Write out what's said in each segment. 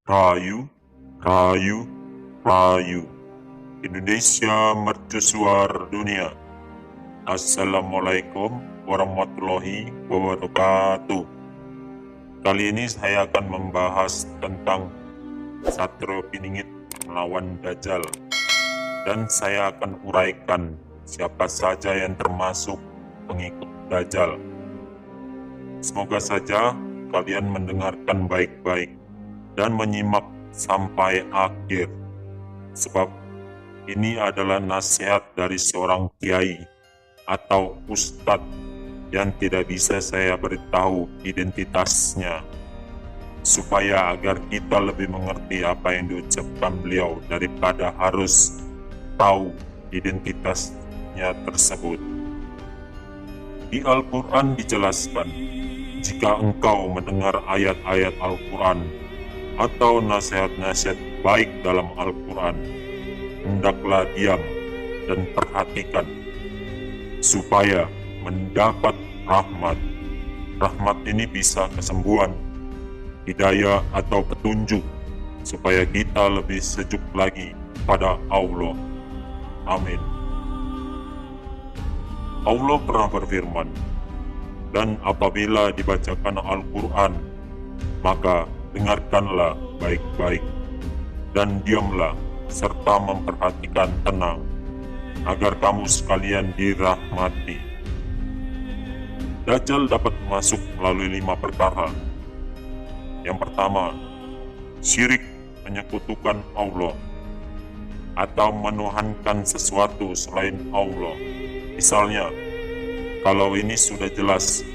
Rayu, rayu, rayu. Indonesia mercusuar dunia. Assalamualaikum warahmatullahi wabarakatuh. Kali ini saya akan membahas tentang Satrio Piningit melawan Dajjal. Dan saya akan uraikan siapa saja yang termasuk pengikut Dajjal. Semoga saja kalian mendengarkan baik-baik dan menyimak sampai akhir, sebab ini adalah nasihat dari seorang kiai atau ustadz yang tidak bisa saya beritahu identitasnya, supaya agar kita lebih mengerti apa yang diucapkan beliau daripada harus tahu identitasnya tersebut. Di Al-Quran dijelaskan, jika engkau mendengar ayat-ayat Al-Quran atau nasihat-nasihat baik dalam Al-Quran, hendaklah diam dan perhatikan, supaya mendapat rahmat. Rahmat ini bisa kesembuhan, hidayah atau petunjuk, supaya kita lebih sejuk lagi pada Allah. Amin. Allah pernah berfirman, dan apabila dibacakan Al-Quran, maka dengarkanlah baik-baik dan diamlah serta memperhatikan tenang, agar kamu sekalian dirahmati. Dajjal dapat masuk melalui 5 perkara. Yang pertama, syirik, menyekutukan Allah atau menuhankan sesuatu selain Allah. Misalnya, kalau ini sudah jelas.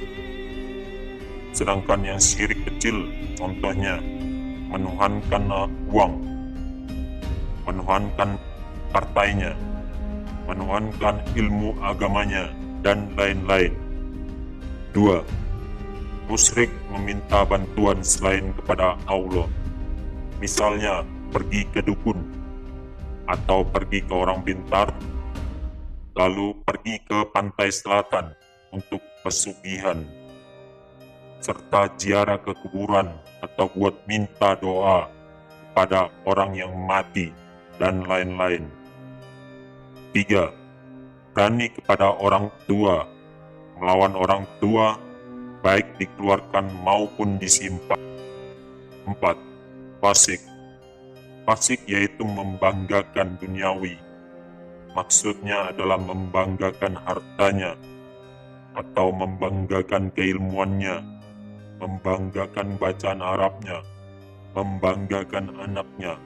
Sedangkan yang syirik kecil, contohnya menuhankan uang, menuhankan partainya, menuhankan ilmu agamanya, dan lain-lain. 2. Musyrik, meminta bantuan selain kepada Allah. Misalnya, pergi ke dukun, atau pergi ke orang pintar, lalu pergi ke pantai selatan untuk pesugihan, serta ziarah ke kuburan atau buat minta doa pada orang yang mati, dan lain-lain. 3. Berani kepada orang tua, melawan orang tua, baik dikeluarkan maupun disimpan. 4. Fasik. Fasik yaitu membanggakan duniawi. Maksudnya adalah membanggakan hartanya, atau membanggakan keilmuannya, membanggakan bacaan Arabnya, membanggakan anaknya,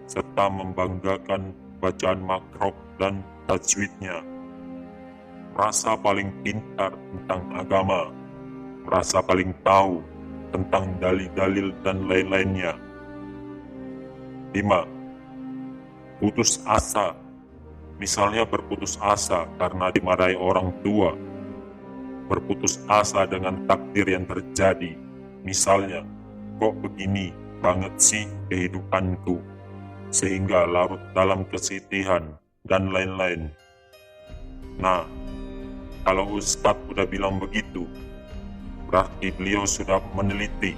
serta membanggakan bacaan makrok dan tajwidnya. Merasa paling pintar tentang agama, merasa paling tahu tentang dalil-dalil dan lain-lainnya. 5. Putus asa. Misalnya berputus asa karena dimarahi orang tua, berputus asa dengan takdir yang terjadi. Misalnya, kok begini banget sih kehidupanku, sehingga larut dalam kesedihan, dan lain-lain. Nah, kalau Ustadz udah bilang begitu, berarti beliau sudah meneliti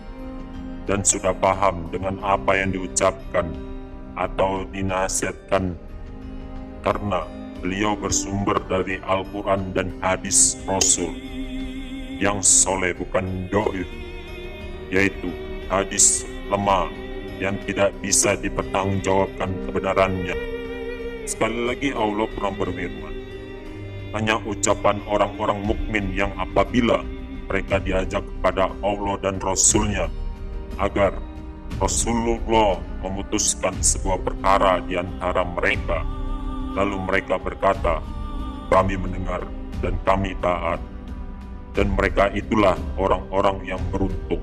dan sudah paham dengan apa yang diucapkan atau dinasihatkan, karena beliau bersumber dari Al-Quran dan hadis Rasul yang soleh, bukan do'if, yaitu hadis lemah yang tidak bisa dipertanggungjawabkan kebenarannya. Sekali lagi Allah pernah berfirman, hanya ucapan orang-orang mukmin yang apabila mereka diajak kepada Allah dan Rasulnya agar Rasulullah memutuskan sebuah perkara di antara mereka, lalu mereka berkata, kami mendengar dan kami taat. Dan mereka itulah orang-orang yang beruntung.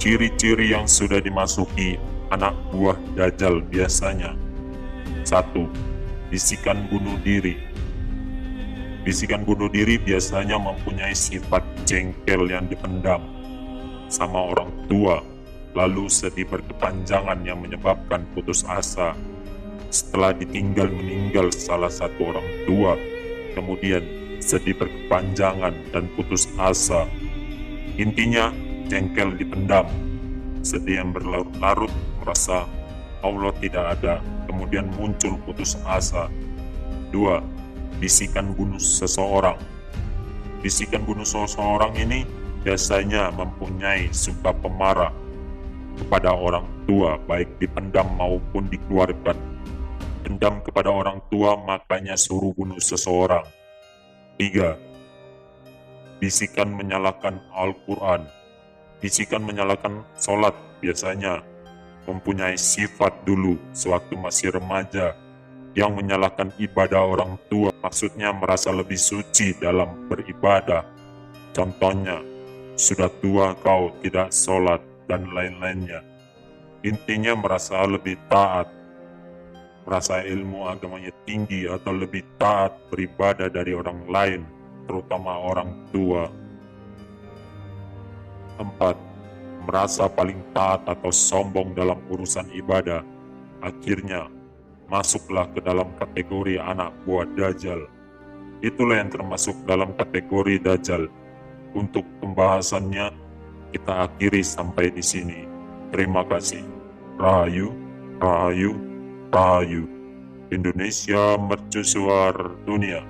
Ciri-ciri yang sudah dimasuki anak buah Dajjal biasanya. 1. Bisikan bunuh diri. Bisikan bunuh diri biasanya mempunyai sifat jengkel yang dipendam sama orang tua, lalu sedih berkepanjangan yang menyebabkan putus asa setelah ditinggal meninggal salah satu orang tua, kemudian sedih berkepanjangan dan putus asa. Intinya, jengkel dipendam sedih yang berlarut-larut, merasa Allah tidak ada, kemudian muncul putus asa. 2. Bisikan bunuh seseorang. Bisikan bunuh seseorang ini biasanya mempunyai suka pemarah kepada orang tua, baik dipendam maupun dikeluarkan. Dendam kepada orang tua, makanya suruh bunuh seseorang. 3. Bisikan menyalahkan Al-Quran. Bisikan menyalahkan sholat biasanya mempunyai sifat dulu sewaktu masih remaja, yang menyalahkan ibadah orang tua, maksudnya merasa lebih suci dalam beribadah. Contohnya, sudah tua kau tidak sholat, dan lain-lainnya. Intinya merasa lebih taat, merasa ilmu agamanya tinggi atau lebih taat beribadah dari orang lain, terutama orang tua. 4. Merasa paling taat atau sombong dalam urusan ibadah. Akhirnya, masuklah ke dalam kategori anak buah Dajjal. Itulah yang termasuk dalam kategori Dajjal. Untuk pembahasannya, kita akhiri sampai di sini. Terima kasih. Rahayu, Rahayu, Rahayu. Indonesia mercusuar dunia.